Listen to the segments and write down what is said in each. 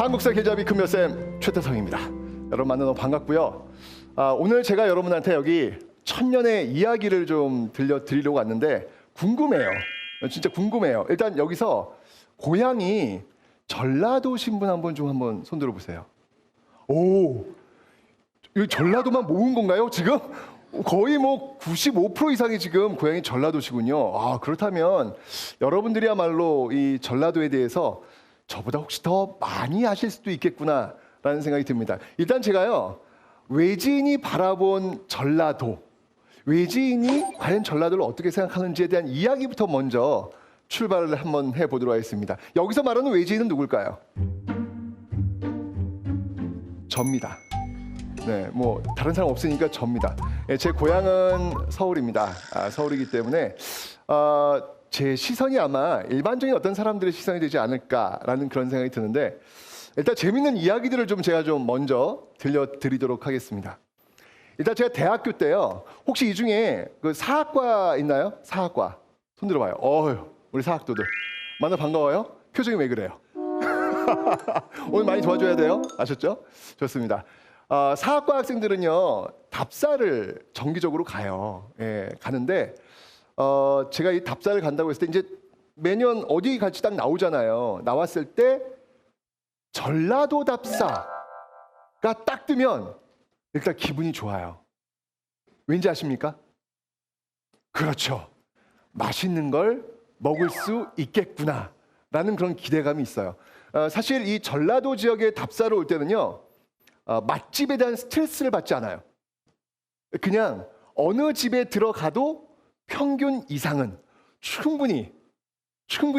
한국사 계좌비 금요쌤 최태성입니다. 여러분 만나 너무 반갑고요. 오늘 제가 여러분한테 여기 천년의 이야기를 좀 들려드리려고 왔는데 궁금해요. 진짜 궁금해요. 일단 여기서 고향이 전라도신 분 한번 손 들어보세요. 오, 이 전라도만 모은 건가요 지금? 거의 뭐 95% 이상이 지금 고향이 전라도시군요. 그렇다면 여러분들이야말로 이 전라도에 대해서 저보다 혹시 더 많이 아실 수도 있겠구나라는 생각이 듭니다. 일단 제가요, 외지인이 바라본 전라도, 외지인이 과연 전라도를 어떻게 생각하는지에 대한 이야기부터 먼저 출발을 한번 해보도록 하겠습니다. 여기서 말하는 외지인은 누굴까요? 접니다. 네, 뭐 다른 사람 없으니까 접니다. 제 고향은 서울입니다. 서울이기 때문에 제 시선이 아마 일반적인 어떤 사람들의 시선이 되지 않을까라는 그런 생각이 드는데, 일단 재밌는 이야기들을 제가 먼저 들려드리도록 하겠습니다. 일단 제가 대학교 때요, 혹시 이 중에 그 사학과 있나요? 사학과 손 들어봐요. 우리 사학도들 만나 반가워요. 표정이 왜 그래요? 오늘 많이 도와줘야 돼요. 아셨죠? 좋습니다. 사학과 학생들은요, 답사를 정기적으로 가요. 가는데 제가 이 답사를 간다고 했을 때 이제 매년 어디 갈지 딱 나오잖아요. 나왔을 때 전라도 답사가 딱 뜨면 일단 기분이 좋아요. 왠지 아십니까? 그렇죠. 맛있는 걸 먹을 수 있겠구나라는 그런 기대감이 있어요. 사실 이 전라도 지역에 답사로 올 때는요, 맛집에 대한 스트레스를 받지 않아요. 그냥 어느 집에 들어가도 평균 이상은 충분히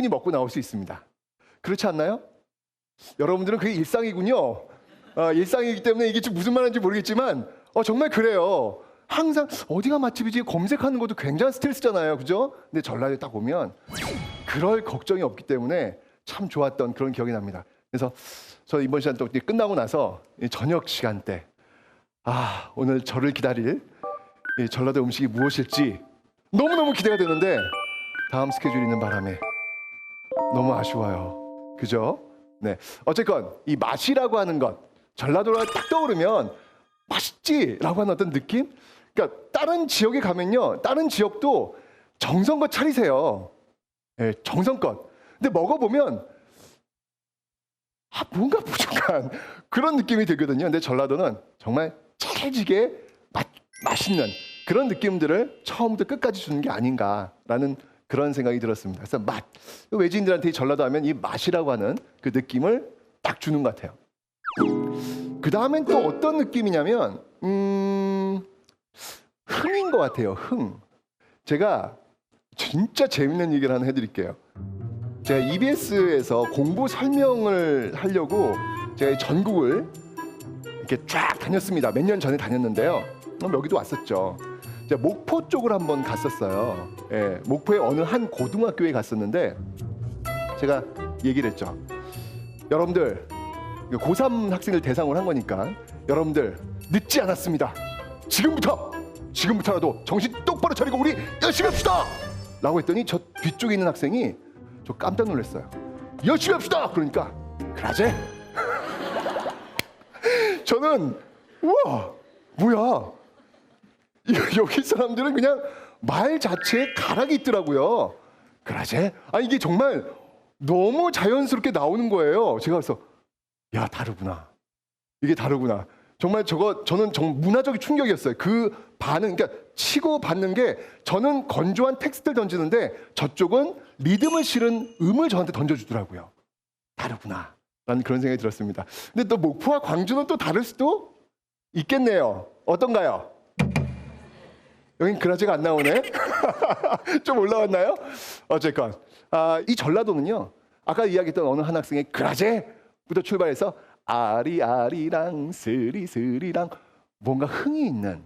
먹고 나올 수 있습니다. 그렇지 않나요? 여러분들은 그게 일상이군요. 일상이기 때문에 이게 지금 무슨 말인지 모르겠지만 정말 그래요. 항상 어디가 맛집이지 검색하는 것도 굉장한 스트레스잖아요. 그죠? 근데 전라도에 딱 오면 그럴 걱정이 없기 때문에 참 좋았던 그런 기억이 납니다. 그래서 저 이번 시간 또 끝나고 나서 저녁 시간 때 오늘 저를 기다릴 이 전라도 음식이 무엇일지 너무너무 기대가 되는데 다음 스케줄이 있는 바람에 너무 아쉬워요. 그죠? 네. 어쨌건 이 맛이라고 하는 것, 전라도가 딱 떠오르면 맛있지라고 하는 어떤 느낌? 그러니까 다른 지역에 가면요, 다른 지역도 정성껏 차리세요. 네, 정성껏. 근데 먹어보면 뭔가 부족한 그런 느낌이 들거든요. 근데 전라도는 정말 찰지게 맛있는 그런 느낌들을 처음부터 끝까지 주는 게 아닌가라는 그런 생각이 들었습니다. 그래서 맛, 외지인들한테 이 전라도 하면 이 맛이라고 하는 그 느낌을 딱 주는 것 같아요. 그 다음엔 또 어떤 느낌이냐면 흥인 것 같아요. 흥. 제가 진짜 재밌는 얘기를 하나 해드릴게요. 제가 EBS에서 공부 설명을 하려고 제가 전국을 이렇게 쫙 다녔습니다. 몇 년 전에 다녔는데요. 여기도 왔었죠. 제가 목포 쪽을 한번 갔었어요. 목포의 어느 한 고등학교에 갔었는데 제가 얘기를 했죠. 여러분들, 고3 학생을 대상으로 한 거니까 여러분들 늦지 않았습니다. 지금부터라도 정신 똑바로 차리고 우리 열심히 합시다! 라고 했더니 저 뒤쪽에 있는 학생이 저 깜짝 놀랐어요. 열심히 합시다! 그러니까 그러지? 저는 우와, 뭐야, 여기 사람들은 그냥 말 자체에 가락이 있더라고요. 그러지? 이게 정말 너무 자연스럽게 나오는 거예요. 제가 그래서 야, 다르구나. 이게 다르구나. 정말 저는 정말 문화적인 충격이었어요. 그 반응, 그러니까 치고 받는 게, 저는 건조한 텍스트를 던지는데 저쪽은 리듬을 실은 음을 저한테 던져주더라고요. 다르구나 라는 그런 생각이 들었습니다. 근데 또 목포와 광주는 또 다를 수도 있겠네요. 어떤가요? 여긴 그라지가 안 나오네. 좀 올라왔나요? 어쨌건 이 전라도는요, 아까 이야기했던 어느 한 학생의 그라제부터 출발해서 아리아리랑 스리스리랑 뭔가 흥이 있는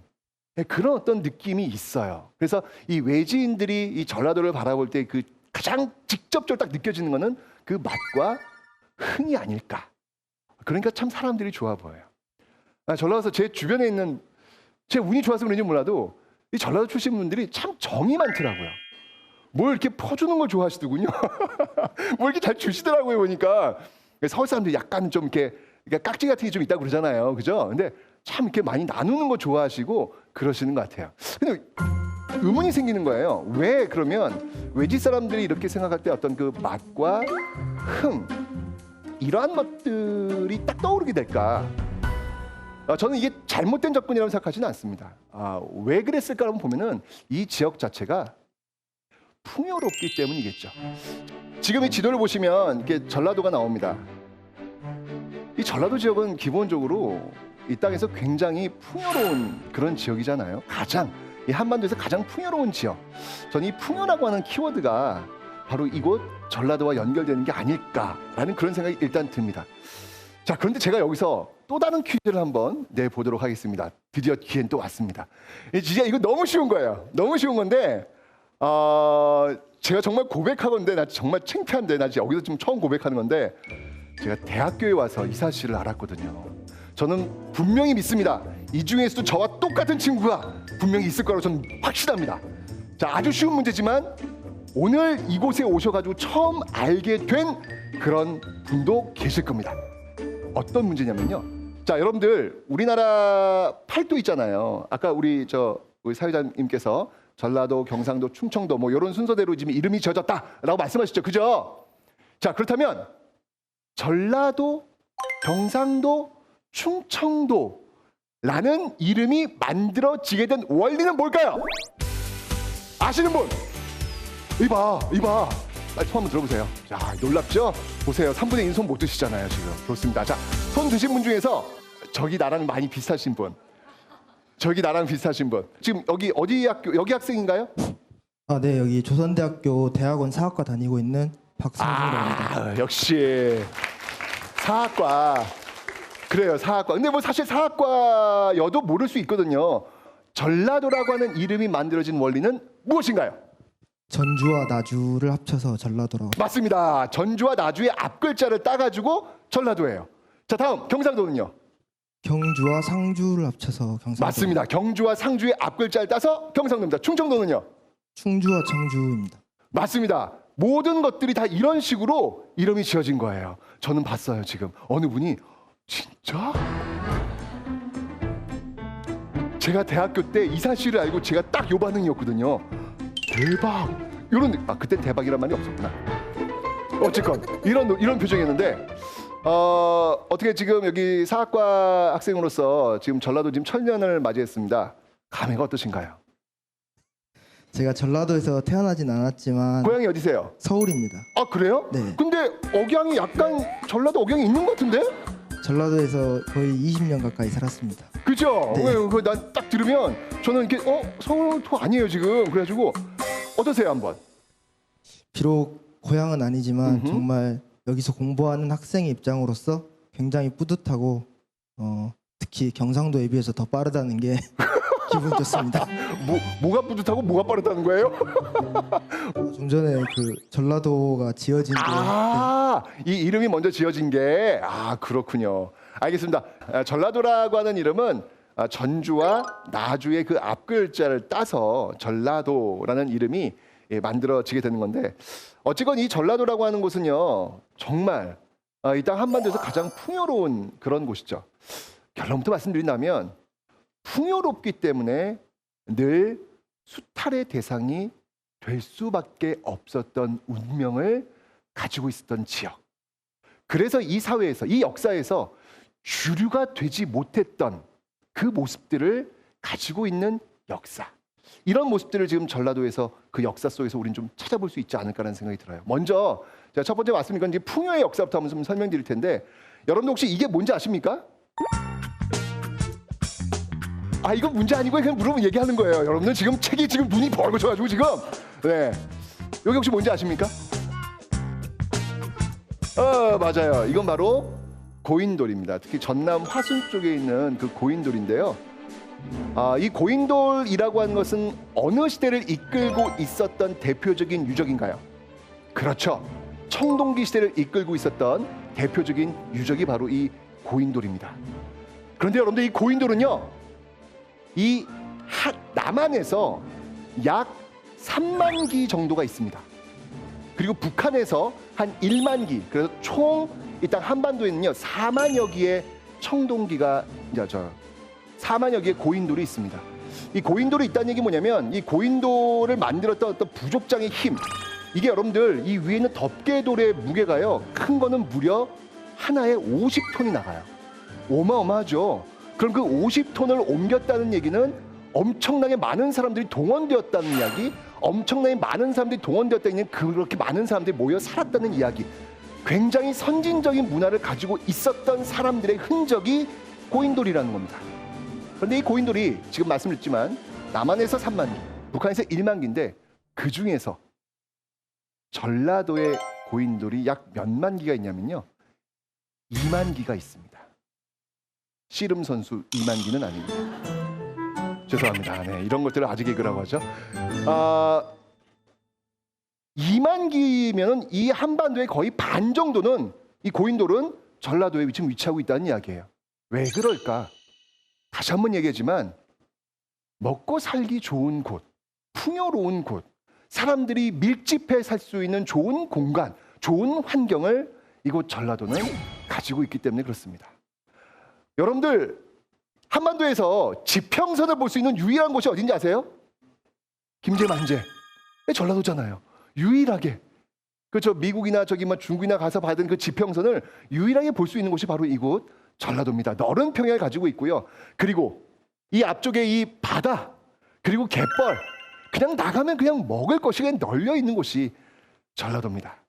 그런 어떤 느낌이 있어요. 그래서 이 외지인들이 이 전라도를 바라볼 때 그 가장 직접적으로 딱 느껴지는 거는 그 맛과 흥이 아닐까. 그러니까 참 사람들이 좋아 보여요. 전라도에서 제 주변에 있는, 제 운이 좋아서 그런지 몰라도 이 전라도 출신 분들이 참 정이 많더라고요. 뭘 이렇게 퍼주는 걸 좋아하시더군요. 뭘 이렇게 잘 주시더라고요, 보니까. 서울 사람들이 약간 좀 이렇게 그러니까 깍지 같은 게 좀 있다고 그러잖아요. 그죠? 근데 참 이렇게 많이 나누는 거 좋아하시고 그러시는 것 같아요. 근데 의문이 생기는 거예요. 왜 그러면 외지 사람들이 이렇게 생각할 때 어떤 그 맛과 흥 이러한 것들이 딱 떠오르게 될까? 저는 이게 잘못된 접근이라고 생각하지는 않습니다. 왜 그랬을까라고 보면은 이 지역 자체가 풍요롭기 때문이겠죠. 지금 이 지도를 보시면 이렇게 전라도가 나옵니다. 이 전라도 지역은 기본적으로 이 땅에서 굉장히 풍요로운 그런 지역이잖아요. 이 한반도에서 가장 풍요로운 지역. 저는 이 풍요라고 하는 키워드가 바로 이곳 전라도와 연결되는 게 아닐까라는 그런 생각이 일단 듭니다. 자, 그런데 제가 여기서 또 다른 퀴즈를 한번 내보도록 하겠습니다. 드디어 기회는 또 왔습니다. 진짜 이거 너무 쉬운 거예요. 너무 쉬운 건데 제가 정말 고백하건데 나 정말 창피한데 나 여기서 지금 처음 고백하는 건데 제가 대학교에 와서 이 사실을 알았거든요. 저는 분명히 믿습니다. 이 중에서도 저와 똑같은 친구가 분명히 있을 거라고 저는 확신합니다. 자, 아주 쉬운 문제지만 오늘 이곳에 오셔가지고 처음 알게 된 그런 분도 계실 겁니다. 어떤 문제냐면요. 자, 여러분들 우리나라 팔도 있잖아요. 아까 우리 사회자님께서 전라도, 경상도, 충청도 뭐 이런 순서대로 지금 이름이 지어졌다라고 말씀하셨죠. 그죠? 자, 그렇다면 전라도, 경상도, 충청도라는 이름이 만들어지게 된 원리는 뭘까요? 아시는 분? 이봐. 빨리 손 한번 들어보세요. 자, 놀랍죠? 보세요. 3분의 1 손 못 드시잖아요, 지금. 좋습니다. 자, 손 드신 분 중에서 저기 나랑 많이 비슷하신 분. 지금 여기 어디 학교, 여기 학생인가요? 네, 여기 조선대학교 대학원 사학과 다니고 있는 박성주라고 합니다. 역시 사학과. 그래요, 사학과. 근데 뭐 사실 사학과여도 모를 수 있거든요. 전라도라고 하는 이름이 만들어진 원리는 무엇인가요? 전주와 나주를 합쳐서 전라도라고. 맞습니다. 전주와 나주의 앞글자를 따가지고 전라도예요. 자, 다음 경상도는요? 경주와 상주를 합쳐서 경상도. 맞습니다. 경주와 상주의 앞글자를 따서 경상도입니다. 충청도는요? 충주와 청주입니다. 맞습니다. 모든 것들이 다 이런 식으로 이름이 지어진 거예요. 저는 봤어요, 지금. 어느 분이 진짜? 제가 대학교 때 이 사실을 알고 제가 딱 요 반응이었거든요. 대박. 그때 대박이란 말이 없었구나. 어쨌건 이런 표정이었는데 어떻게 지금 여기 사학과 학생으로서 지금 전라도 지금 천년을 맞이했습니다. 감회가 어떠신가요? 제가 전라도에서 태어나진 않았지만 고향이 어디세요? 서울입니다. 아, 그래요? 네. 근데 억양이 약간 전라도 억양이 있는 것 같은데? 전라도에서 거의 20년 가까이 살았습니다. 그죠? 네. 난 딱 들으면 저는 이렇게 서울도 아니에요 지금. 그래가지고 어떠세요 한번? 비록 고향은 아니지만 음흠. 정말 여기서 공부하는 학생의 입장으로서 굉장히 뿌듯하고 특히 경상도에 비해서 더 빠르다는 게 기분 좋습니다. 뭐가 뿌듯하고 뭐가 빠르다는 거예요? 좀 전에 그 전라도가 지어진 게 이 이름이 먼저 지어진 게 그렇군요. 알겠습니다. 전라도라고 하는 이름은 전주와 나주의 그 앞글자를 따서 전라도라는 이름이 만들어지게 되는 건데 어쨌건 이 전라도라고 하는 곳은요 정말 이 땅 한반도에서 가장 풍요로운 그런 곳이죠. 결론부터 말씀드린다면 풍요롭기 때문에 늘 수탈의 대상이 될 수밖에 없었던 운명을 가지고 있었던 지역. 그래서 이 사회에서, 이 역사에서 주류가 되지 못했던 그 모습들을 가지고 있는 역사. 이런 모습들을 지금 전라도에서 그 역사 속에서 우리는 좀 찾아볼 수 있지 않을까라는 생각이 들어요. 먼저 제가 첫 번째 말씀드린 건 풍요의 역사부터 한번 좀 설명드릴 텐데 여러분들 혹시 이게 뭔지 아십니까? 이건 문제 아니고요. 그냥 물어보면 얘기하는 거예요. 여러분들 지금 책이 지금 눈이 벌거져가지고 지금 네 여기 혹시 뭔지 아십니까? 맞아요. 이건 바로 고인돌입니다. 특히 전남 화순 쪽에 있는 그 고인돌인데요. 이 고인돌이라고 하는 것은 어느 시대를 이끌고 있었던 대표적인 유적인가요? 그렇죠. 청동기 시대를 이끌고 있었던 대표적인 유적이 바로 이 고인돌입니다. 그런데 여러분들 이 고인돌은요. 이 남한에서 약 3만 기 정도가 있습니다. 그리고 북한에서 한 1만 기, 그래서 총 이 땅 한반도에는요 4만여 개의 청동기가 4만여 개의 고인돌이 있습니다. 이 고인돌이 있다는 얘기 뭐냐면 이 고인돌을 만들었던 어떤 부족장의 힘, 이게 여러분들 이 위에 있는 덮개돌의 무게가요 큰 거는 무려 하나에 50톤이 나가요. 어마어마하죠. 그럼 그 50톤을 옮겼다는 얘기는 엄청나게 많은 사람들이 동원되었다는 이야기, 엄청나게 많은 사람들이 동원되었다는 얘기는 그렇게 많은 사람들이 모여 살았다는 이야기, 굉장히 선진적인 문화를 가지고 있었던 사람들의 흔적이 고인돌이라는 겁니다. 그런데 이 고인돌이 지금 말씀드렸지만 남한에서 3만 기, 북한에서 1만 기인데 그 중에서 전라도의 고인돌이 약 몇만 기가 있냐면요 2만 기가 있습니다. 씨름 선수 2만 기는 아닙니다. 죄송합니다. 네, 이런 것들을 아직 개그라고 하죠. 2만 기면은 이 한반도의 거의 반 정도는 이 고인돌은 전라도에 지금 위치하고 있다는 이야기예요. 왜 그럴까? 다시 한번 얘기하지만 먹고 살기 좋은 곳, 풍요로운 곳, 사람들이 밀집해 살 수 있는 좋은 공간, 좋은 환경을 이곳 전라도는 가지고 있기 때문에 그렇습니다. 여러분들 한반도에서 지평선을 볼 수 있는 유일한 곳이 어딘지 아세요? 김제만제. 전라도잖아요. 유일하게. 그렇죠. 미국이나 저기 뭐 중국이나 가서 받은 그 지평선을 유일하게 볼 수 있는 곳이 바로 이곳 전라도입니다. 넓은 평야를 가지고 있고요. 그리고 이 앞쪽에 이 바다, 그리고 갯벌, 그냥 나가면 그냥 먹을 것이 그냥 널려 있는 곳이 전라도입니다.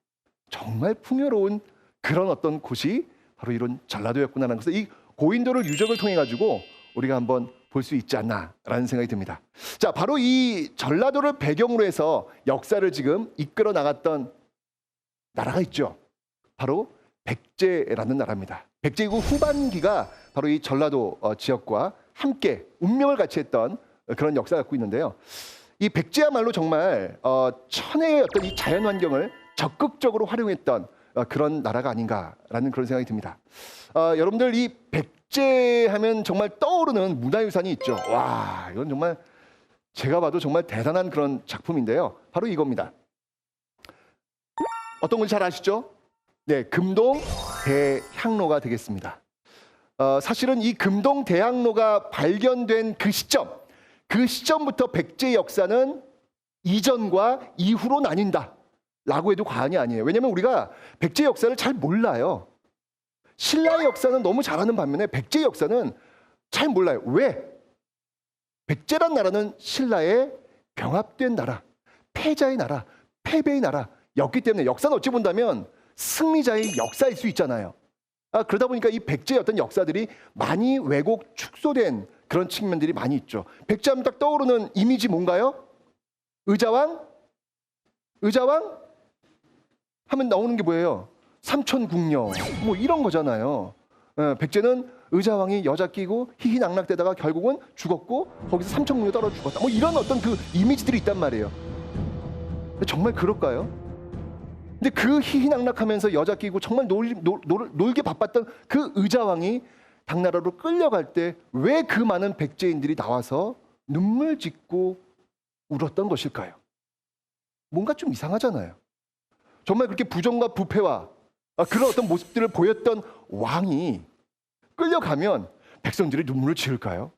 정말 풍요로운 그런 어떤 곳이 바로 이런 전라도였구나라는 것을 이 고인돌을 유적을 통해 가지고 우리가 한번 볼 수 있지 않나라는 생각이 듭니다. 자, 바로 이 전라도를 배경으로 해서 역사를 지금 이끌어 나갔던 나라가 있죠. 바로 백제라는 나라입니다. 백제국 후반기가 바로 이 전라도 지역과 함께 운명을 같이 했던 그런 역사를 갖고 있는데요. 이 백제야말로 정말 천혜의 어떤 이 자연 환경을 적극적으로 활용했던 그런 나라가 아닌가라는 그런 생각이 듭니다. 여러분들 이 백제 하면 정말 떠오르는 문화유산이 있죠. 와, 이건 정말 제가 봐도 정말 대단한 그런 작품인데요. 바로 이겁니다. 어떤 건지 잘 아시죠? 네, 금동 대향로가 되겠습니다. 사실은 이 금동 대향로가 발견된 그 시점부터 백제의 역사는 이전과 이후로 나뉜다 라고 해도 과언이 아니에요. 왜냐하면 우리가 백제의 역사를 잘 몰라요. 신라의 역사는 너무 잘 아는 반면에 백제의 역사는 잘 몰라요. 왜? 백제란 나라는 신라의 병합된 나라, 패자의 나라, 패배의 나라였기 때문에 역사는 어찌 본다면 승리자의 역사일 수 있잖아요. 그러다 보니까 이 백제의 어떤 역사들이 많이 왜곡, 축소된 그런 측면들이 많이 있죠. 백제하면 딱 떠오르는 이미지 뭔가요? 의자왕? 하면 나오는 게 뭐예요? 삼천궁녀 뭐 이런 거잖아요. 백제는 의자왕이 여자 끼고 희희낙낙대다가 결국은 죽었고 거기서 삼천궁녀 떨어 죽었다. 뭐 이런 어떤 그 이미지들이 있단 말이에요. 정말 그럴까요? 근데 그 희희낙낙하면서 여자 끼고 정말 놀게 바빴던 그 의자왕이 당나라로 끌려갈 때 왜 그 많은 백제인들이 나와서 눈물 짓고 울었던 것일까요? 뭔가 좀 이상하잖아요. 정말 그렇게 부정과 부패와 그런 어떤 모습들을 보였던 왕이 끌려가면 백성들이 눈물을 지을까요?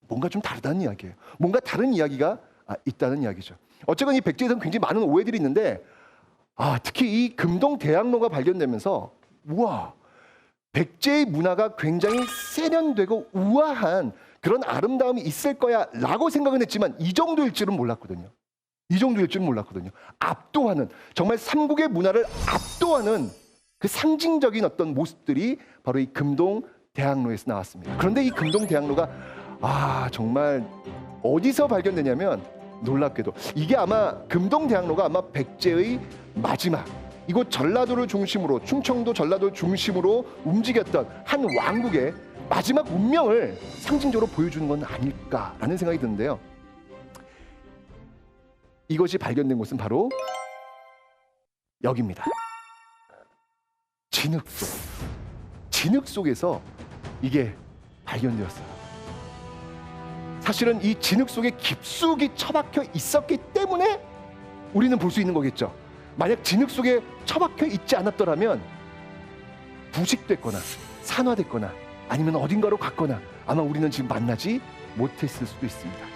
뭔가 좀 다르다는 이야기예요. 뭔가 다른 이야기가 있다는 이야기죠. 어쨌건 이 백제에서는 굉장히 많은 오해들이 있는데 특히 이 금동 대학로가 발견되면서 우와, 백제의 문화가 굉장히 세련되고 우아한 그런 아름다움이 있을 거야 라고 생각은 했지만 이 정도일 줄은 몰랐거든요. 압도하는, 정말 삼국의 문화를 압도하는 그 상징적인 어떤 모습들이 바로 이 금동 대학로에서 나왔습니다. 그런데 이 금동 대학로가 정말 어디서 발견되냐면 놀랍게도 이게 아마 금동 대학로가 아마 백제의 마지막, 이곳 전라도를 중심으로, 충청도 전라도를 중심으로 움직였던 한 왕국의 마지막 운명을 상징적으로 보여주는 건 아닐까라는 생각이 드는데요. 이것이 발견된 곳은 바로 여기입니다. 진흙 속에서 이게 발견되었어요. 사실은 이 진흙 속에 깊숙이 처박혀 있었기 때문에 우리는 볼 수 있는 거겠죠. 만약 진흙 속에 처박혀 있지 않았더라면 부식됐거나 산화됐거나 아니면 어딘가로 갔거나 아마 우리는 지금 만나지 못했을 수도 있습니다.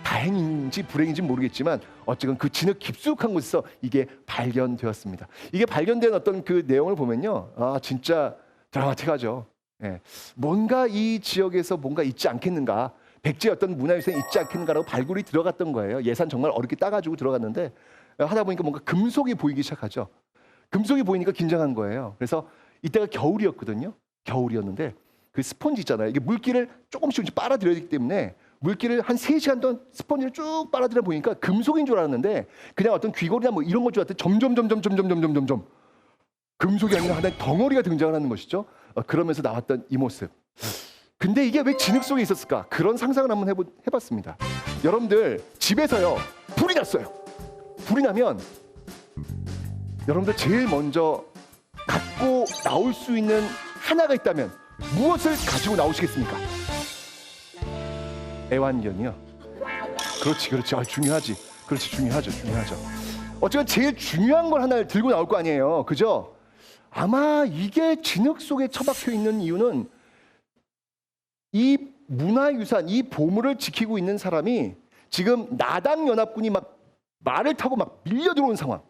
다행인지 불행인지 모르겠지만 어쨌든 그 진흙 깊숙한 곳에서 이게 발견되었습니다. 이게 발견된 어떤 그 내용을 보면요, 진짜 드라마틱하죠. 예. 뭔가 이 지역에서 뭔가 있지 않겠는가, 백제의 어떤 문화유산이 있지 않겠는가라고 발굴이 들어갔던 거예요. 예산 정말 어렵게 따가지고 들어갔는데 하다 보니까 뭔가 금속이 보이기 시작하죠. 금속이 보이니까 긴장한 거예요. 그래서 이때가 겨울이었거든요. 겨울이었는데 그 스펀지 있잖아요. 이게 물기를 조금씩 빨아들여야 되기 때문에 물기를 한 3시간 동안 스펀지를 쭉 빨아들여 보니까 금속인 줄 알았는데 그냥 어떤 귀걸이나 뭐 이런 것 줄 알았더니 점점 금속이 아니라 하나의 덩어리가 등장을 하는 것이죠. 그러면서 나왔던 이 모습. 근데 이게 왜 진흙 속에 있었을까? 그런 상상을 한번 해봤습니다. 여러분들 집에서요 불이 났어요. 불이 나면 여러분들 제일 먼저 갖고 나올 수 있는 하나가 있다면 무엇을 가지고 나오시겠습니까? 애완견이요. 그렇지. 중요하지. 그렇지, 중요하죠. 어쨌든 제일 중요한 걸 하나를 들고 나올 거 아니에요. 그죠? 아마 이게 진흙 속에 처박혀 있는 이유는 이 문화유산, 이 보물을 지키고 있는 사람이 지금 나당 연합군이 막 말을 타고 막 밀려 들어온 상황.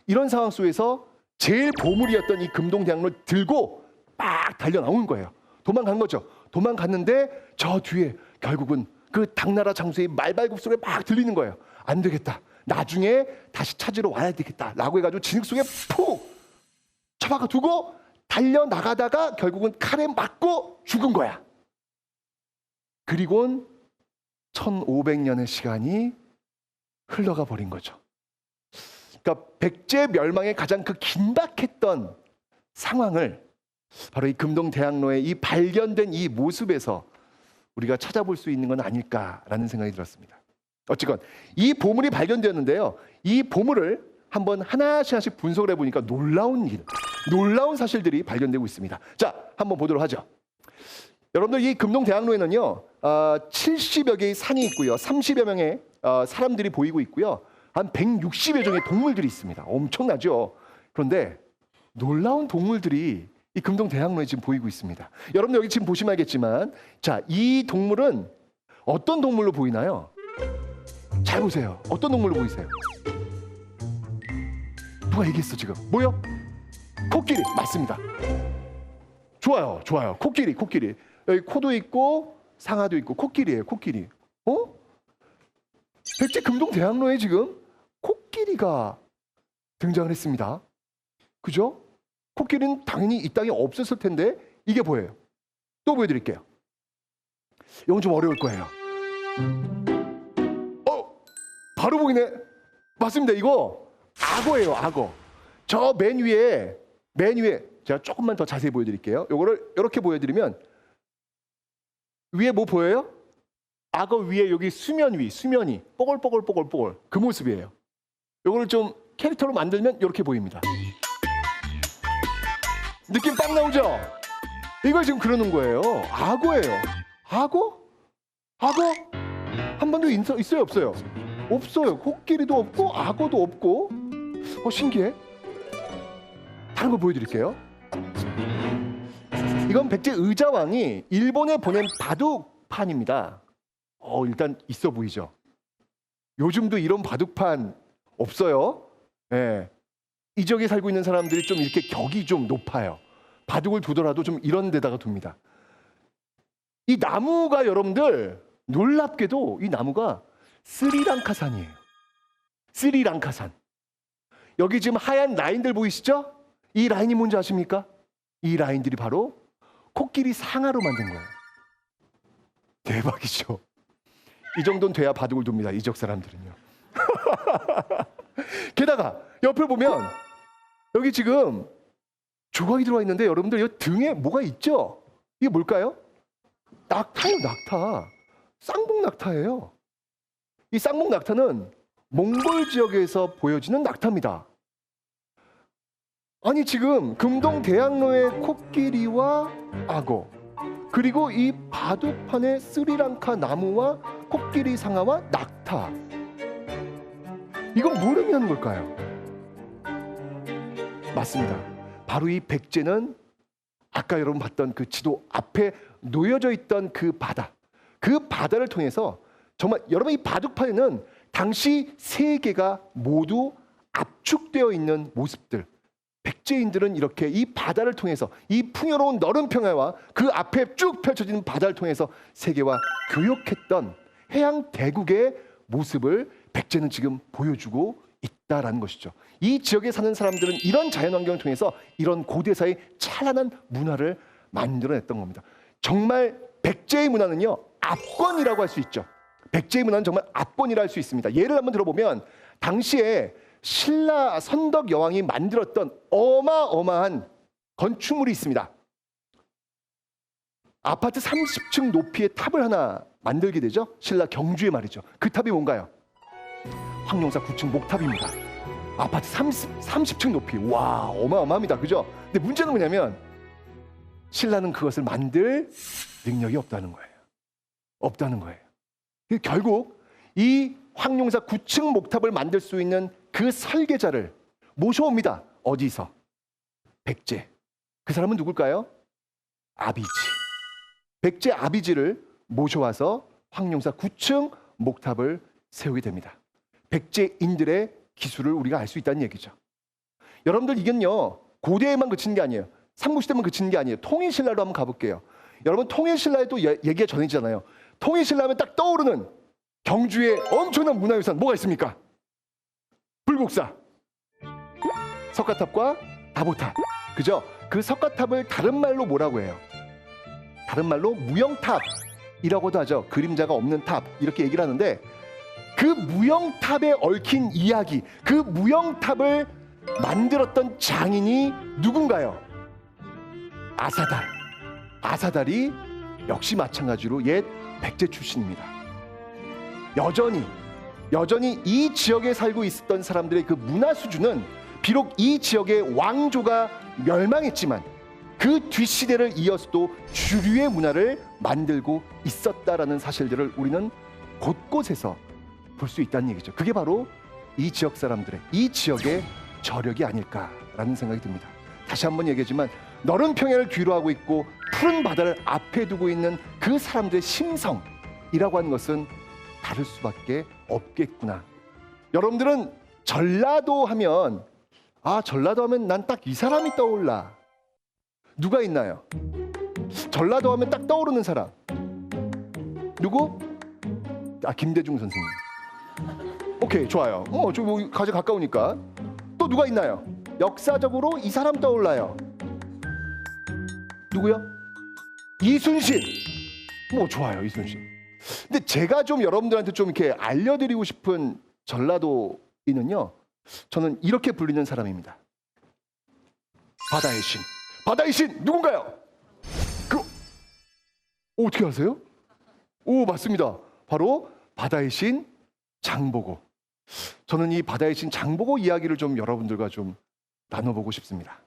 이런 상황 속에서 제일 보물이었던 이 금동대학로를 들고 막 달려 나온 거예요. 도망간 거죠. 도망갔는데 저 뒤에 결국은 그 당나라 장수의 말발굽 소리가 막 들리는 거예요. 안 되겠다. 나중에 다시 찾으러 와야 되겠다라고 해가지고 진흙 속에 푹 처박아 두고 달려나가다가 결국은 칼에 맞고 죽은 거야. 그리고는 1500년의 시간이 흘러가 버린 거죠. 그러니까 백제 멸망의 가장 그 긴박했던 상황을 바로 이 금동대학로의 이 발견된 이 모습에서 우리가 찾아볼 수 있는 건 아닐까라는 생각이 들었습니다. 어쨌건 이 보물이 발견되었는데요. 이 보물을 한번 하나씩 분석을 해보니까 놀라운 사실들이 발견되고 있습니다. 자, 한번 보도록 하죠. 여러분들 이 금동대학로에는요 70여 개의 산이 있고요, 30여 명의 사람들이 보이고 있고요, 한 160여 종의 동물들이 있습니다. 엄청나죠? 그런데 놀라운 동물들이 이 금동대학로에 지금 보이고 있습니다. 여러분들 여기 지금 보시면 알겠지만, 자, 이 동물은 어떤 동물로 보이나요? 잘 보세요. 어떤 동물로 보이세요? 누가 얘기했어 지금? 뭐요? 코끼리. 맞습니다. 좋아요. 코끼리. 여기 코도 있고 상아도 있고 코끼리예요. 코끼리. 백제 금동대학로에 지금 코끼리가 등장을 했습니다. 그죠? 코끼리는 당연히 이 땅에 없었을 텐데 이게 뭐예요? 또 보여드릴게요. 이건 좀 어려울 거예요. 바로 보이네. 맞습니다. 이거 악어예요. 악어. 저 맨 위에 제가 조금만 더 자세히 보여드릴게요. 요거를 이렇게 보여드리면 위에 뭐 보여요? 악어 위에 여기 수면이 뽀글뽀글 그 모습이에요. 요거를 좀 캐릭터로 만들면 이렇게 보입니다. 느낌 빡 나오죠? 이걸 지금 그러는 거예요. 악어예요. 악어? 한 번도 있어요, 없어요? 없어요. 코끼리도 없고 악어도 없고. 신기해. 다른 거 보여드릴게요. 이건 백제 의자왕이 일본에 보낸 바둑판입니다. 일단 있어 보이죠? 요즘도 이런 바둑판 없어요. 예. 이 지역에 살고 있는 사람들이 좀 이렇게 격이 좀 높아요. 바둑을 두더라도 좀 이런 데다가 둡니다. 이 나무가 여러분들 놀랍게도 이 나무가 스리랑카산이에요. 스리랑카산. 여기 지금 하얀 라인들 보이시죠? 이 라인이 뭔지 아십니까? 이 라인들이 바로 코끼리 상아로 만든 거예요. 대박이죠? 이 정도는 돼야 바둑을 둡니다. 이 지역 사람들은요. 게다가 옆을 보면 여기 지금 조각이 들어와 있는데 여러분들 이 등에 뭐가 있죠? 이게 뭘까요? 낙타예요. 낙타. 쌍봉 낙타예요. 이 쌍봉 낙타는 몽골 지역에서 보여지는 낙타입니다. 아니 지금 금동대학로의 코끼리와 악어, 그리고 이 바둑판의 스리랑카 나무와 코끼리 상아와 낙타, 이건 뭘 의미하는 걸까요? 맞습니다. 바로 이 백제는 아까 여러분 봤던 그 지도 앞에 놓여져 있던 그 바다를 통해서 정말 여러분 이 바둑판에는 당시 세계가 모두 압축되어 있는 모습들. 백제인들은 이렇게 이 바다를 통해서 이 풍요로운 너른 평야와 그 앞에 쭉 펼쳐지는 바다를 통해서 세계와 교역했던 해양 대국의 모습을 백제는 지금 보여주고 있다라는 것이죠. 이 지역에 사는 사람들은 이런 자연환경을 통해서 이런 고대사의 찬란한 문화를 만들어냈던 겁니다. 정말 백제의 문화는요, 압권이라고 할 수 있죠. 백제의 문화는 정말 압권이라 할 수 있습니다. 예를 한번 들어보면 당시에 신라 선덕 여왕이 만들었던 어마어마한 건축물이 있습니다. 아파트 30층 높이의 탑을 하나 만들게 되죠. 신라 경주에 말이죠. 그 탑이 뭔가요? 황룡사 9층 목탑입니다. 아파트 30층 높이. 와, 어마어마합니다. 그죠? 근데 문제는 뭐냐면 신라는 그것을 만들 능력이 없다는 거예요. 없다는 거예요. 결국 이 황룡사 9층 목탑을 만들 수 있는 그 설계자를 모셔옵니다. 어디서? 백제. 그 사람은 누굴까요? 아비지. 백제 아비지를 모셔와서 황룡사 9층 목탑을 세우게 됩니다. 백제인들의 기술을 우리가 알 수 있다는 얘기죠. 여러분들 이건요, 고대에만 그치는 게 아니에요. 삼국시대만 그치는 게 아니에요. 통일신라로 한번 가볼게요. 여러분 통일신라에도 얘기가 전해지잖아요. 통일신라면 딱 떠오르는 경주의 엄청난 문화유산 뭐가 있습니까? 불국사, 석가탑과 다보탑. 그죠? 그 석가탑을 다른 말로 뭐라고 해요? 다른 말로 무영탑이라고도 하죠. 그림자가 없는 탑 이렇게 얘기를 하는데 그 무영탑에 얽힌 이야기, 그 무영탑을 만들었던 장인이 누군가요? 아사달. 아사달이 역시 마찬가지로 옛 백제 출신입니다. 여전히 이 지역에 살고 있었던 사람들의 그 문화 수준은 비록 이 지역의 왕조가 멸망했지만 그 뒷시대를 이어서도 주류의 문화를 만들고 있었다라는 사실들을 우리는 곳곳에서 볼 수 있다는 얘기죠. 그게 바로 이 지역 사람들의, 이 지역의 저력이 아닐까라는 생각이 듭니다. 다시 한번 얘기하지만 너른 평야를 뒤로하고 있고 푸른 바다를 앞에 두고 있는 그 사람들의 심성이라고 하는 것은 다를 수밖에 없겠구나. 여러분들은 전라도 하면 난 딱 이 사람이 떠올라. 누가 있나요? 전라도 하면 딱 떠오르는 사람. 누구? 김대중 선생님. 오케이, 좋아요. 저 뭐 가장 가까우니까. 또 누가 있나요? 역사적으로 이 사람 떠올라요. 누구요? 이순신. 좋아요, 이순신. 근데 제가 좀 여러분들한테 좀 이렇게 알려드리고 싶은 전라도인은요, 저는 이렇게 불리는 사람입니다. 바다의 신. 바다의 신 누군가요? 어떻게 아세요? 맞습니다. 바로 바다의 신 장보고. 저는 이 바다의 신 장보고 이야기를 좀 여러분들과 좀 나눠보고 싶습니다.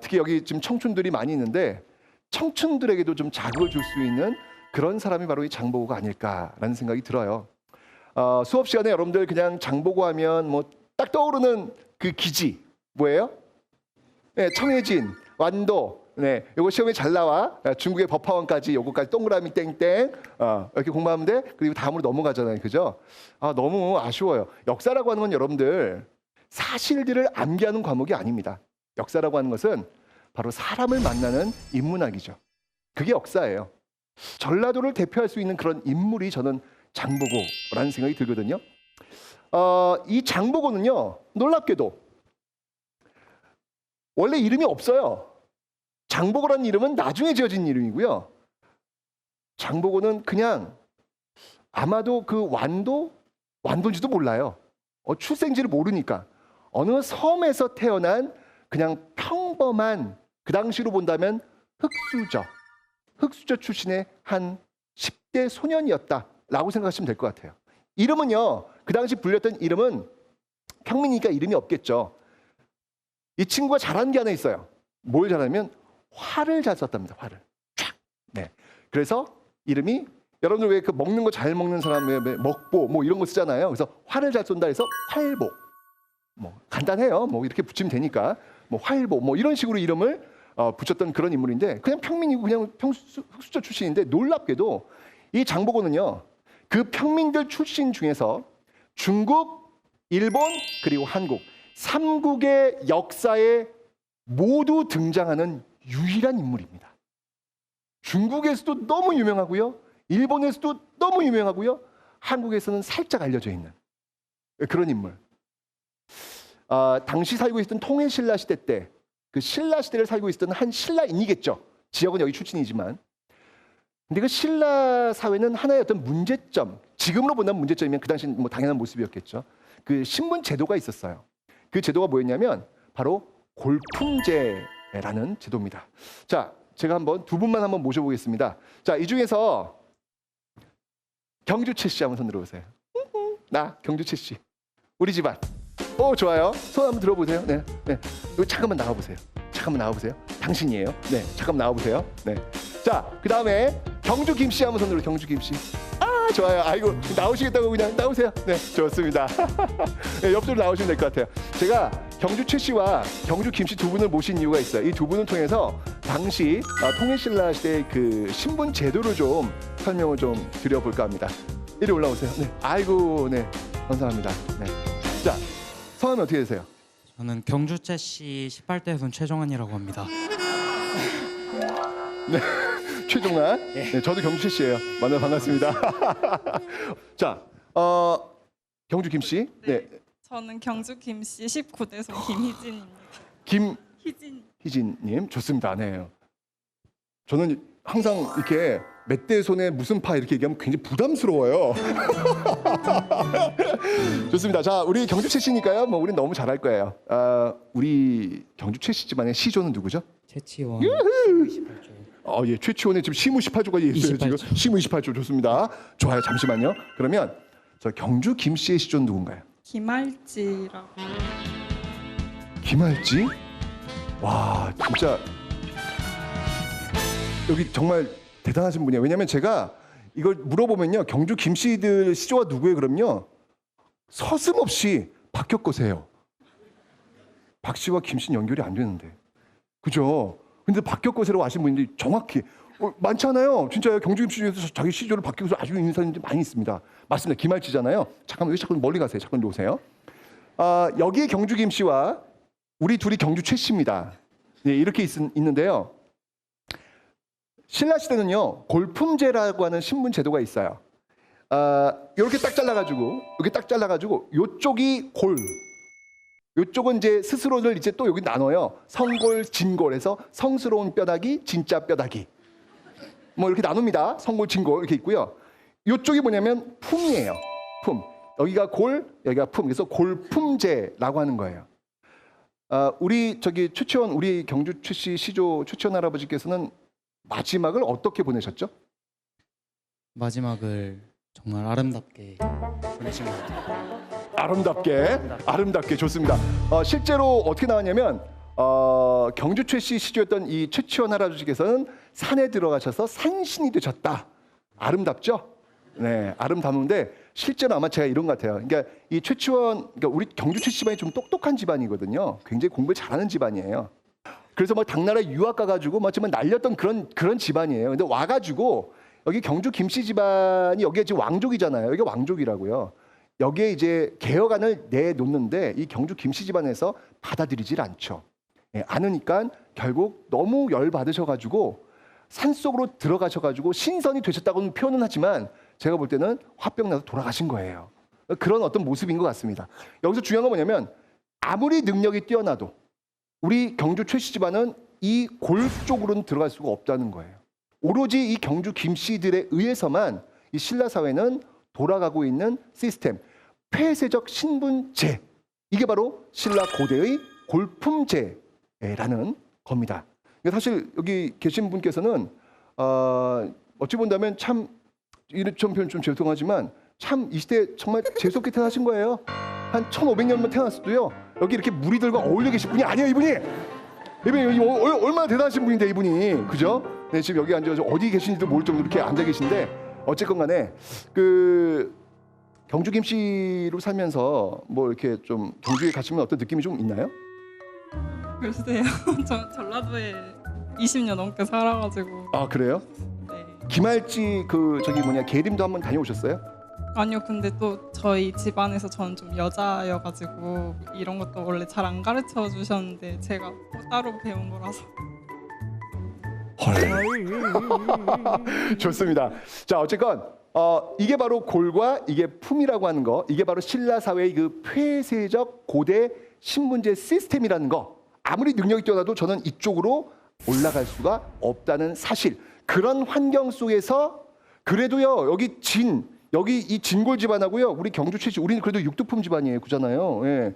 특히 여기 지금 청춘들이 많이 있는데 청춘들에게도 좀 자극을 줄 수 있는 그런 사람이 바로 이 장보고가 아닐까라는 생각이 들어요. 수업 시간에 여러분들 그냥 장보고 하면 딱 떠오르는 그 기지 뭐예요? 네, 청해진, 완도. 네, 요거 시험에 잘 나와. 중국의 법화원까지 요거까지 동그라미 땡땡. 이렇게 공부하면 돼. 그리고 다음으로 넘어가잖아요, 그죠? 너무 아쉬워요. 역사라고 하는 건 여러분들 사실들을 암기하는 과목이 아닙니다. 역사라고 하는 것은 바로 사람을 만나는 인문학이죠. 그게 역사예요. 전라도를 대표할 수 있는 그런 인물이 저는 장보고라는 생각이 들거든요. 이 장보고는요, 놀랍게도 원래 이름이 없어요. 장보고라는 이름은 나중에 지어진 이름이고요. 장보고는 그냥 아마도 그 완도인지도 몰라요. 출생지를 모르니까 어느 섬에서 태어난 그냥 평범한, 그 당시로 본다면 흑수저 출신의 한 10대 소년이었다라고 생각하시면 될 것 같아요. 이름은요, 그 당시 불렸던 이름은 평민이니까 이름이 없겠죠. 이 친구가 잘하는 게 하나 있어요. 뭘 잘하냐면 활을 잘 썼답니다. 활을. 네. 그래서 이름이 여러분들 왜 그 먹는 거 잘 먹는 사람 왜 먹보 이런 거 쓰잖아요. 그래서 활을 잘 쏜다 해서 활보. 간단해요. 이렇게 붙이면 되니까. 뭐 활보 뭐 이런 식으로 이름을 붙였던 그런 인물인데 그냥 평민이고 그냥 흑수저 출신인데 놀랍게도 이 장보고는요 그 평민들 출신 중에서 중국, 일본 그리고 한국 3국의 역사에 모두 등장하는 유일한 인물입니다. 중국에서도 너무 유명하고요. 일본에서도 너무 유명하고요. 한국에서는 살짝 알려져 있는 그런 인물. 당시 살고 있던 통일신라 시대 때 그 신라 시대를 살고 있었던 한 신라인이겠죠. 지역은 여기 출신이지만. 근데 그 신라 사회는 하나의 어떤 문제점, 지금으로 본다면 문제점이면 그 당시 뭐 당연한 모습이었겠죠. 그 신분 제도가 있었어요. 그 제도가 뭐였냐면 바로 골품제라는 제도입니다. 자, 제가 한번 두 분만 한번 모셔보겠습니다. 자, 이 중에서 경주 최 씨 한번 손 들어보세요. 나 경주 최 씨, 우리 집안. 오, 좋아요. 손 한번 들어보세요. 네, 네. 여기 잠깐만 나와보세요. 잠깐만 나와보세요. 당신이에요. 네, 잠깐만 나와보세요. 네. 자, 그 다음에 경주 김 씨 한번 손 들어. 경주 김 씨. 아, 좋아요. 아이고 나오시겠다고 그냥 나오세요. 네, 좋습니다. 네, 옆으로 나오시면 될 것 같아요. 제가 경주 최 씨와 경주 김 씨 두 분을 모신 이유가 있어요. 이 두 분을 통해서 당시 통일신라 시대 그 신분 제도를 좀 설명을 좀 드려볼까 합니다. 이리 올라오세요. 네, 아이고, 네, 감사합니다. 네, 자, 성함이 어떻게 되세요? 저는 경주채씨 18대 손 최종환이라고 합니다. 네, 최종환. 네, 저도 경주 씨예요. 만나 반갑습니다. 자, 경주 김 씨. 네, 저는 경주 김씨 19대손 김희진입니다. 김희진님 좋습니다. 네. 저는 항상 이렇게 몇 대 손에 무슨 파 이렇게 얘기하면 굉장히 부담스러워요. 좋습니다. 자, 우리 경주 최 씨니까요. 뭐 우린 너무 잘할 거예요. 우리 경주 최 씨 집안의 시조는 누구죠? 최치원 28조. 예, 최치원의 지금 시무 18조까지 있어요. 28조. 지금 시무 28조 좋습니다. 좋아요. 잠시만요. 그러면 저 경주 김 씨의 시조는 누군가요? 김할지라고. 김할지? 와, 진짜 여기 정말 대단하신 분이에요. 왜냐하면 제가 이걸 물어보면요, 경주 김 씨들 시조가 누구예요? 그럼요, 서슴없이 박혁거세요. 박 씨와 김 씨는 연결이 안 되는데, 그죠? 근데 박혁거세라고 아시는 분들이 정확히 많지 않아요. 진짜요. 경주 김 씨 중에서 자기 시조를 박혁거세 아주 있는 사람들이 많이 있습니다. 맞습니다. 김할지잖아요. 잠깐만, 왜 자꾸 멀리 가세요? 잠깐 오세요. 여기에 경주 김 씨와 우리 둘이 경주 최 씨입니다. 네, 이렇게 있는데요. 신라 시대는요, 골품제라고 하는 신분 제도가 있어요. 이렇게 딱 잘라가지고, 이렇게 딱 잘라가지고, 요쪽이 골, 요쪽은 이제 스스로를 이제 또 여기 나눠요. 성골, 진골에서 성스러운 뼈다귀, 진짜 뼈다귀. 뭐 이렇게 나눕니다. 성골, 진골 이렇게 있고요. 요쪽이 뭐냐면 품이에요. 품. 여기가 골, 여기가 품. 그래서 골품제라고 하는 거예요. 우리 저기 최치원, 우리 경주 최씨 시조 최치원 할아버지께서는 마지막을 어떻게 보내셨죠? 마지막을 정말 아름답게 보내신 것 같아요. 아름답게 좋습니다. 실제로 어떻게 나왔냐면 경주 최씨 시조였던 이 최치원 할아버지께서는 산에 들어가셔서 산신이 되셨다. 아름답죠? 네, 아름다운데 실제로 아마 제가 이런 것 같아요. 그러니까 이 최치원, 그러니까 우리 경주 최씨 집안이 좀 똑똑한 집안이거든요. 굉장히 공부를 잘하는 집안이에요. 그래서 뭐 당나라에 유학 가가지고 뭐 정말 날렸던 그런 집안이에요. 근데 와가지고 여기 경주 김씨 집안이 여기에 지금 왕족이잖아요. 여기 왕족이라고요. 여기에 이제 개혁안을 내놓는데 이 경주 김씨 집안에서 받아들이질 않죠. 예, 않으니까 결국 너무 열 받으셔가지고 산속으로 들어가셔가지고 신선이 되셨다고는 표현은 하지만 제가 볼 때는 화병 나서 돌아가신 거예요. 그런 어떤 모습인 것 같습니다. 여기서 중요한 건 뭐냐면 아무리 능력이 뛰어나도 우리 경주 최씨 집안은 이 골 쪽으로는 들어갈 수가 없다는 거예요. 오로지 이 경주 김 씨들에 의해서만 이 신라 사회는 돌아가고 있는 시스템, 폐쇄적 신분제, 이게 바로 신라 고대의 골품제라는 겁니다. 사실 여기 계신 분께서는 어찌 본다면 참 이런 표현 좀 죄송하지만 참 이 시대 정말 재수없게 태어나신 거예요. 한 1500년만 태어났어도요, 여기 이렇게 무리들과 어울려 계신 분이 아니에요. 이분이 얼마나 대단하신 분인데 이분이, 그죠? 네, 지금 여기 앉아서 어디 계신지도 모를 정도로 이렇게 앉아 계신데, 어쨌건 간에 그 경주 김씨로 살면서 뭐 이렇게 좀 경주에 가시면 어떤 느낌이 좀 있나요? 글쎄요. 저 전라도에 20년 넘게 살아가지고. 아 그래요? 네. 김할지 그 저기 뭐냐 계림도 한번 다녀오셨어요? 아니요, 근데 또 저희 집안에서 저는 좀 여자여가지고 이런 것도 원래 잘 안 가르쳐 주셨는데 제가 또 따로 배운 거라서. 좋습니다. 자 어쨌건 이게 바로 골과 이게 품이라고 하는 거, 이게 바로 신라 사회의 그 폐쇄적 고대 신분제 시스템이라는 거. 아무리 능력이 뛰어나도 저는 이쪽으로 올라갈 수가 없다는 사실. 그런 환경 속에서 그래도요 여기 이 진골 집안하고요 우리 경주 최씨 우리는 그래도 육두품 집안이에요, 그잖아요. 예.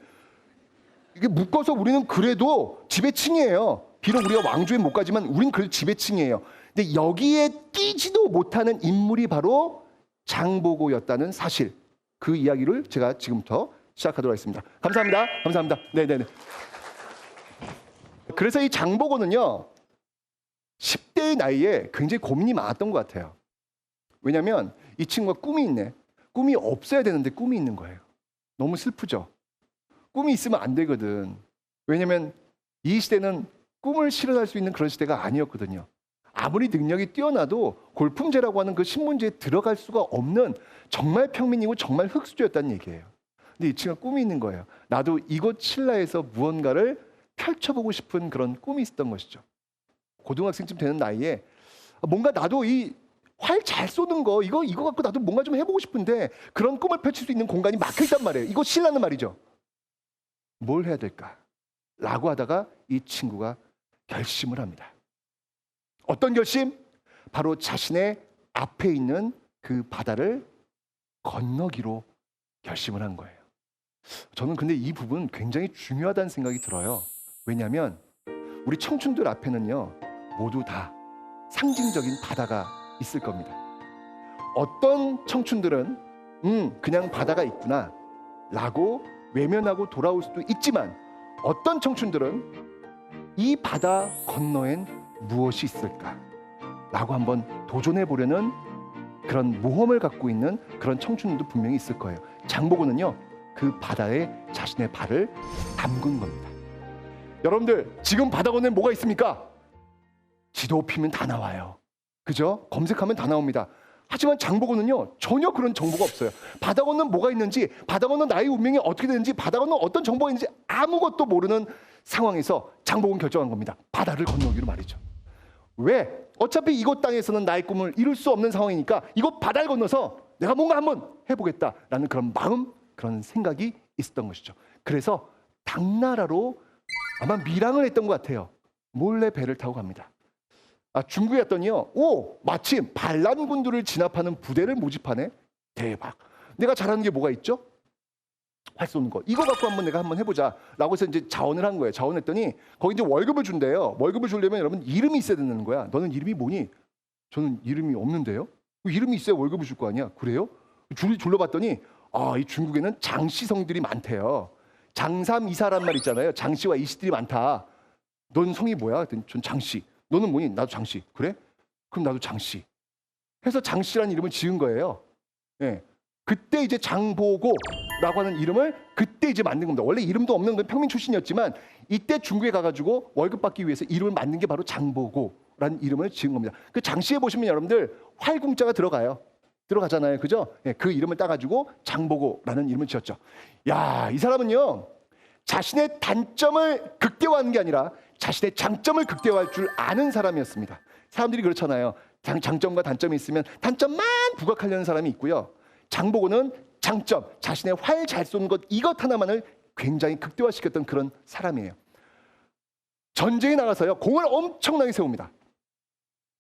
이게 묶어서 우리는 그래도 지배층이에요. 비록 우리가 왕조에 못 가지만 우리는 그래도 지배층이에요. 근데 여기에 끼지도 못하는 인물이 바로 장보고였다는 사실. 그 이야기를 제가 지금부터 시작하도록 하겠습니다. 감사합니다. 감사합니다. 네네네. 그래서 이 장보고는요 10대의 나이에 굉장히 고민이 많았던 것 같아요. 왜냐하면 이 친구가 꿈이 있네. 꿈이 없어야 되는데 꿈이 있는 거예요. 너무 슬프죠. 꿈이 있으면 안 되거든. 왜냐하면 이 시대는 꿈을 실현할 수 있는 그런 시대가 아니었거든요. 아무리 능력이 뛰어나도 골품제라고 하는 그 신문제에 들어갈 수가 없는 정말 평민이고 정말 흙수저였다는 얘기예요. 근데 이 친구가 꿈이 있는 거예요. 나도 이곳 신라에서 무언가를 펼쳐보고 싶은 그런 꿈이 있었던 것이죠. 고등학생쯤 되는 나이에 뭔가 나도 이 활 잘 쏘는 거 이거 갖고 나도 뭔가 좀 해보고 싶은데 그런 꿈을 펼칠 수 있는 공간이 막혀있단 말이에요. 이거 신라는 말이죠. 뭘 해야 될까? 라고 하다가 이 친구가 결심을 합니다. 어떤 결심? 바로 자신의 앞에 있는 그 바다를 건너기로 결심을 한 거예요. 저는 근데 이 부분 굉장히 중요하다는 생각이 들어요. 왜냐하면 우리 청춘들 앞에는요 모두 다 상징적인 바다가 있을 겁니다. 어떤 청춘들은 그냥 바다가 있구나 라고 외면하고 돌아올 수도 있지만 어떤 청춘들은 이 바다 건너엔 무엇이 있을까 라고 한번 도전해 보려는 그런 모험을 갖고 있는 그런 청춘들도 분명히 있을 거예요. 장보고는요 그 바다에 자신의 발을 담근 겁니다. 여러분들 지금 바다 건너에 뭐가 있습니까? 지도 피면 다 나와요. 그죠? 검색하면 다 나옵니다. 하지만 장보고는요 전혀 그런 정보가 없어요. 바다 건너 뭐가 있는지, 바다 건너 나의 운명이 어떻게 되는지, 바다 건너 어떤 정보가 있는지 아무것도 모르는 상황에서 장보고는 결정한 겁니다. 바다를 건너기로 말이죠. 왜? 어차피 이곳 땅에서는 나의 꿈을 이룰 수 없는 상황이니까 이곳 바다를 건너서 내가 뭔가 한번 해보겠다라는 그런 마음, 그런 생각이 있었던 것이죠. 그래서 당나라로 아마 밀항을 했던 것 같아요. 몰래 배를 타고 갑니다. 중국에 갔더니요. 오, 마침 반란군들을 진압하는 부대를 모집하네. 대박. 내가 잘하는 게 뭐가 있죠? 활 쏘는 거. 이거 갖고 내가 한번 해보자. 라고 해서 이제 자원을 한 거예요. 자원했더니 거기 이제 월급을 준대요. 월급을 주려면 여러분 이름이 있어야 되는 거야. 너는 이름이 뭐니? 저는 이름이 없는데요. 이름이 있어야 월급을 줄 거 아니야. 그래요? 둘러봤더니 이 중국에는 장씨성들이 많대요. 장삼 이사란 말 있잖아요. 장씨와 이씨들이 많다. 넌 성이 뭐야? 전 장씨. 너는 뭐니? 나도 장씨. 그래? 그럼 나도 장씨. 해서 장씨라는 이름을 지은 거예요. 예. 그때 이제 장보고라고 하는 이름을 그때 이제 만든 겁니다. 원래 이름도 없는 건 평민 출신이었지만 이때 중국에 가가지고 월급 받기 위해서 이름을 만든 게 바로 장보고라는 이름을 지은 겁니다. 그 장씨에 보시면 여러분들 활궁자가 들어가잖아요. 그죠? 예, 그 이름을 따가지고 장보고라는 이름을 지었죠. 야, 이 사람은요. 자신의 단점을 극대화하는 게 아니라 자신의 장점을 극대화할 줄 아는 사람이었습니다. 사람들이 그렇잖아요. 장점과 단점이 있으면 단점만 부각하려는 사람이 있고요. 장보고는 장점, 자신의 활 잘 쏘는 것 이것 하나만을 굉장히 극대화시켰던 그런 사람이에요. 전쟁에 나가서요. 공을 엄청나게 세웁니다.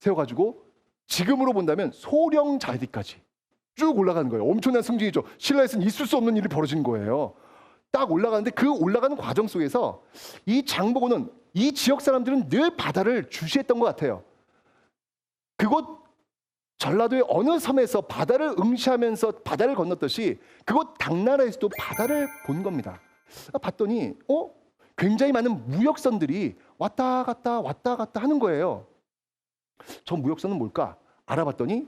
세워가지고 지금으로 본다면 소령자리까지 쭉 올라가는 거예요. 엄청난 승진이죠. 신라에서는 있을 수 없는 일이 벌어진 거예요. 딱 올라가는데 그 올라가는 과정 속에서 이 장보고는 이 지역 사람들은 늘 바다를 주시했던 것 같아요. 그곳 전라도의 어느 섬에서 바다를 응시하면서 바다를 건넜듯이 그곳 당나라에서도 바다를 본 겁니다. 봤더니 굉장히 많은 무역선들이 왔다 갔다 하는 거예요. 저 무역선은 뭘까? 알아봤더니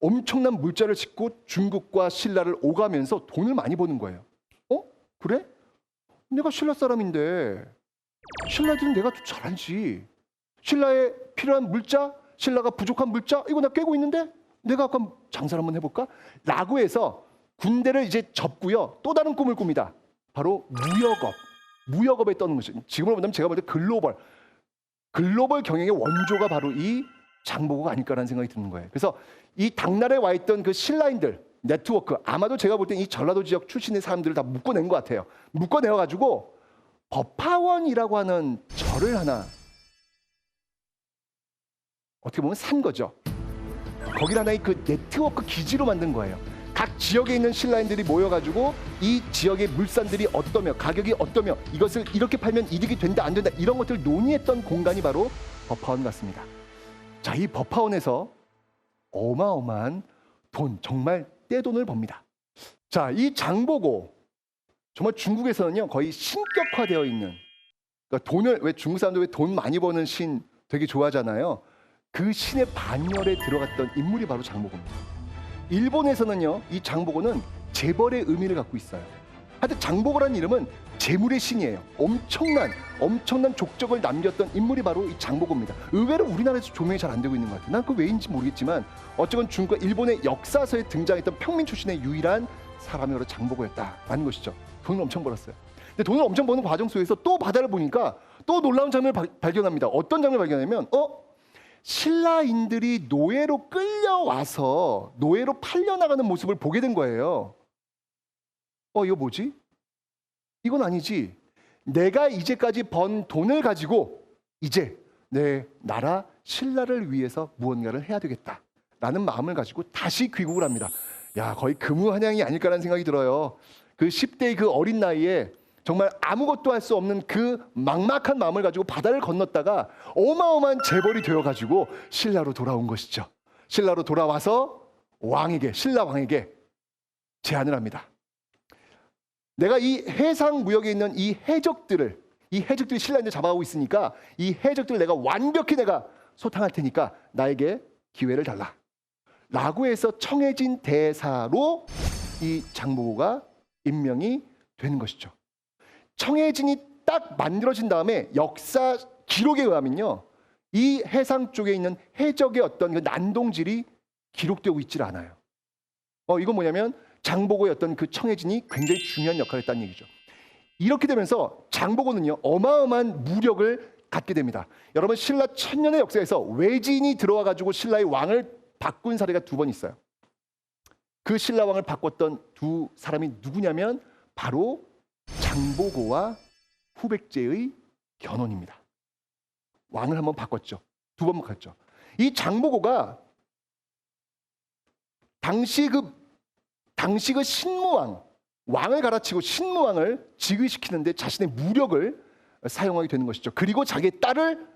엄청난 물자를 싣고 중국과 신라를 오가면서 돈을 많이 버는 거예요. 그래? 내가 신라 사람인데 신라들은 내가 더 잘하지. 신라에 필요한 물자, 신라가 부족한 물자, 이거 나 꿰고 있는데 내가 아까 장사를 한번 해볼까? 라고 해서 군대를 이제 접고요. 또 다른 꿈을 꿉니다. 바로 무역업에 떠는 거죠. 지금으로 보면 제가 볼 때 글로벌 경영의 원조가 바로 이 장보고가 아닐까라는 생각이 드는 거예요. 그래서 이 당나라에 와 있던 그 신라인들 네트워크, 아마도 제가 볼 때 이 전라도 지역 출신의 사람들을 다 묶어낸 것 같아요. 묶어내어 가지고 법화원이라고 하는 절을 하나 어떻게 보면 산 거죠. 거길 하나의 그 네트워크 기지로 만든 거예요. 각 지역에 있는 신라인들이 모여가지고 이 지역의 물산들이 어떠며 가격이 어떠며 이것을 이렇게 팔면 이득이 된다 안 된다 이런 것들을 논의했던 공간이 바로 법화원 같습니다. 자, 이 법화원에서 어마어마한 돈, 정말 떼돈을 법니다. 자, 이 장보고 정말 중국에서는요 거의 신격화되어 있는, 그러니까 돈을, 왜 중국 사람들 왜 돈 많이 버는 신 되게 좋아하잖아요. 그 신의 반열에 들어갔던 인물이 바로 장보고입니다. 일본에서는요 이 장보고는 재벌의 의미를 갖고 있어요. 하여튼 장보고라는 이름은 재물의 신이에요. 엄청난 족적을 남겼던 인물이 바로 이 장보고입니다. 의외로 우리나라에서 조명이 잘 안 되고 있는 것 같아요. 난 그 왜인지 모르겠지만 어쨌건 중국과 일본의 역사서에 등장했던 평민 출신의 유일한 사람이 바로 장보고였다라는 것이죠. 돈을 엄청 벌었어요. 근데 돈을 엄청 버는 과정 속에서 또 바다를 보니까 또 놀라운 장면을 발견합니다. 어떤 장면을 발견하냐면 신라인들이 노예로 끌려와서 노예로 팔려나가는 모습을 보게 된 거예요. 이거 뭐지? 이건 아니지. 내가 이제까지 번 돈을 가지고 이제 내 나라 신라를 위해서 무언가를 해야 되겠다라는 마음을 가지고 다시 귀국을 합니다. 야, 거의 금우한양이 아닐까라는 생각이 들어요. 그 10대의 그 어린 나이에 정말 아무것도 할 수 없는 그 막막한 마음을 가지고 바다를 건넜다가 어마어마한 재벌이 되어가지고 신라로 돌아온 것이죠. 신라로 돌아와서 신라 왕에게 제안을 합니다. 내가 이 해상 무역에 있는 이 해적들이 신라인들 잡아가고 있으니까 이 해적들을 내가 완벽히 내가 소탕할 테니까 나에게 기회를 달라. 라고 해서 청해진 대사로 이 장보고가 임명이 되는 것이죠. 청해진이 딱 만들어진 다음에 역사 기록에 의하면요, 이 해상 쪽에 있는 해적의 어떤 그 난동질이 기록되고 있질 않아요. 이건 뭐냐면 장보고의 어떤 그 청해진이 굉장히 중요한 역할을 했다는 얘기죠. 이렇게 되면서 장보고는요 어마어마한 무력을 갖게 됩니다. 여러분, 신라 천년의 역사에서 외지인이 들어와 가지고 신라의 왕을 바꾼 사례가 2번 있어요. 그 신라 왕을 바꿨던 두 사람이 누구냐면 바로 장보고와 후백제의 견훤입니다. 왕을 한번 바꿨죠. 2번 바꿨죠. 이 장보고가 당시 그 신무왕, 왕을 갈아치고 신무왕을 즉위시키는데 자신의 무력을 사용하게 되는 것이죠. 그리고 자기의 딸을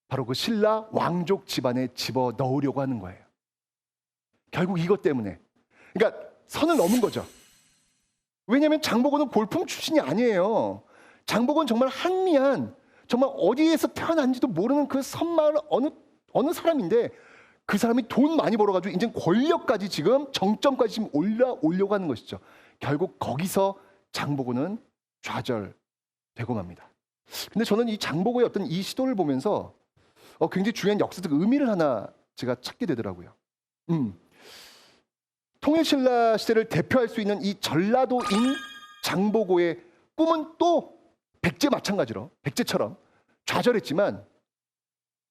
바로 그 신라 왕족 집안에 집어 넣으려고 하는 거예요. 결국 이것 때문에, 그러니까 선을 넘은 거죠. 왜냐하면 장보고는 골품 출신이 아니에요. 장보고는 정말 한미한, 정말 어디에서 태어난지도 모르는 그 섬마을 어느 사람인데, 그 사람이 돈 많이 벌어가지고 이제 권력까지 지금 정점까지 지금 올려오려고 하는 것이죠. 결국 거기서 장보고는 좌절되고 맙니다. 근데 저는 이 장보고의 어떤 이 시도를 보면서 굉장히 중요한 역사적 의미를 하나 제가 찾게 되더라고요. 통일신라 시대를 대표할 수 있는 이 전라도인 장보고의 꿈은 또 백제 마찬가지로, 백제처럼 좌절했지만,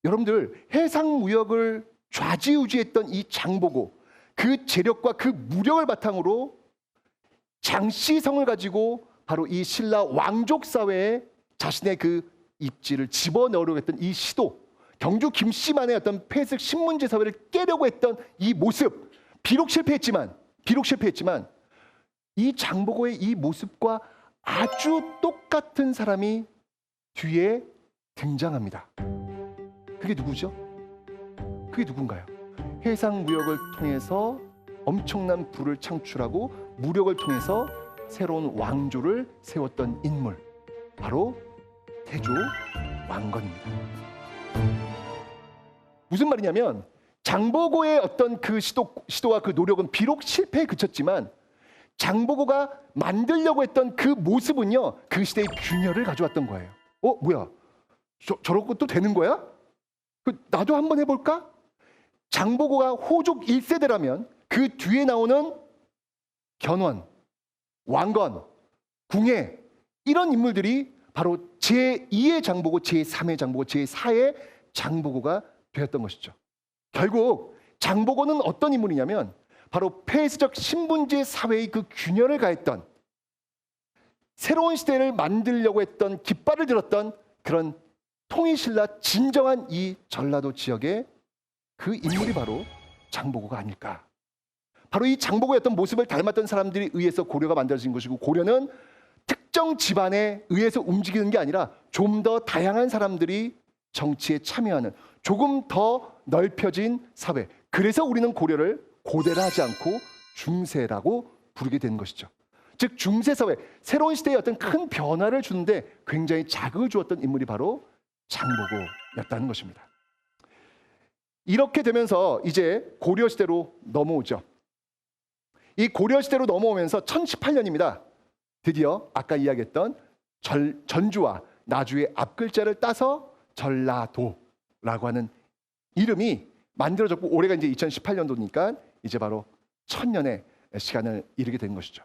여러분들 해상무역을 좌지우지했던 이 장보고, 그 재력과 그 무력을 바탕으로 장씨성을 가지고 바로 이 신라 왕족 사회에 자신의 그 입지를 집어넣으려고 했던 이 시도, 경주 김씨만의 어떤 폐쇄 신문지 사회를 깨려고 했던 이 모습, 비록 실패했지만 이 장보고의 이 모습과 아주 똑같은 사람이 뒤에 등장합니다. 그게 누구죠? 그게 누군가요? 해상무역을 통해서 엄청난 부를 창출하고 무력을 통해서 새로운 왕조를 세웠던 인물, 바로 태조 왕건입니다. 무슨 말이냐면 장보고의 어떤 그 시도와 그 노력은 비록 실패에 그쳤지만, 장보고가 만들려고 했던 그 모습은요 그 시대의 균열을 가져왔던 거예요. 뭐야? 저런 것도 되는 거야? 나도 한번 해볼까? 장보고가 호족 1세대라면 그 뒤에 나오는 견원, 왕건, 궁예 이런 인물들이 바로 제2의 장보고, 제3의 장보고, 제4의 장보고가 되었던 것이죠. 결국 장보고는 어떤 인물이냐면 바로 폐쇄적 신분제 사회의 그 균열을 가했던, 새로운 시대를 만들려고 했던 깃발을 들었던 그런 통일신라 진정한 이 전라도 지역의 그 인물이 바로 장보고가 아닐까. 바로 이 장보고의 어떤 모습을 닮았던 사람들이 의해서 고려가 만들어진 것이고, 고려는 특정 집안에 의해서 움직이는 게 아니라 좀 더 다양한 사람들이 정치에 참여하는 조금 더 넓혀진 사회. 그래서 우리는 고려를 고대라 하지 않고 중세라고 부르게 된 것이죠. 즉 중세사회, 새로운 시대에 어떤 큰 변화를 주는데 굉장히 자극을 주었던 인물이 바로 장보고였다는 것입니다. 이렇게 되면서 이제 고려시대로 넘어오죠. 이 고려시대로 넘어오면서 1018년입니다. 드디어 아까 이야기했던 전주와 나주의 앞글자를 따서 전라도라고 하는 이름이 만들어졌고, 올해가 이제 2018년도니까 이제 바로 1000년의 시간을 이르게 된 것이죠.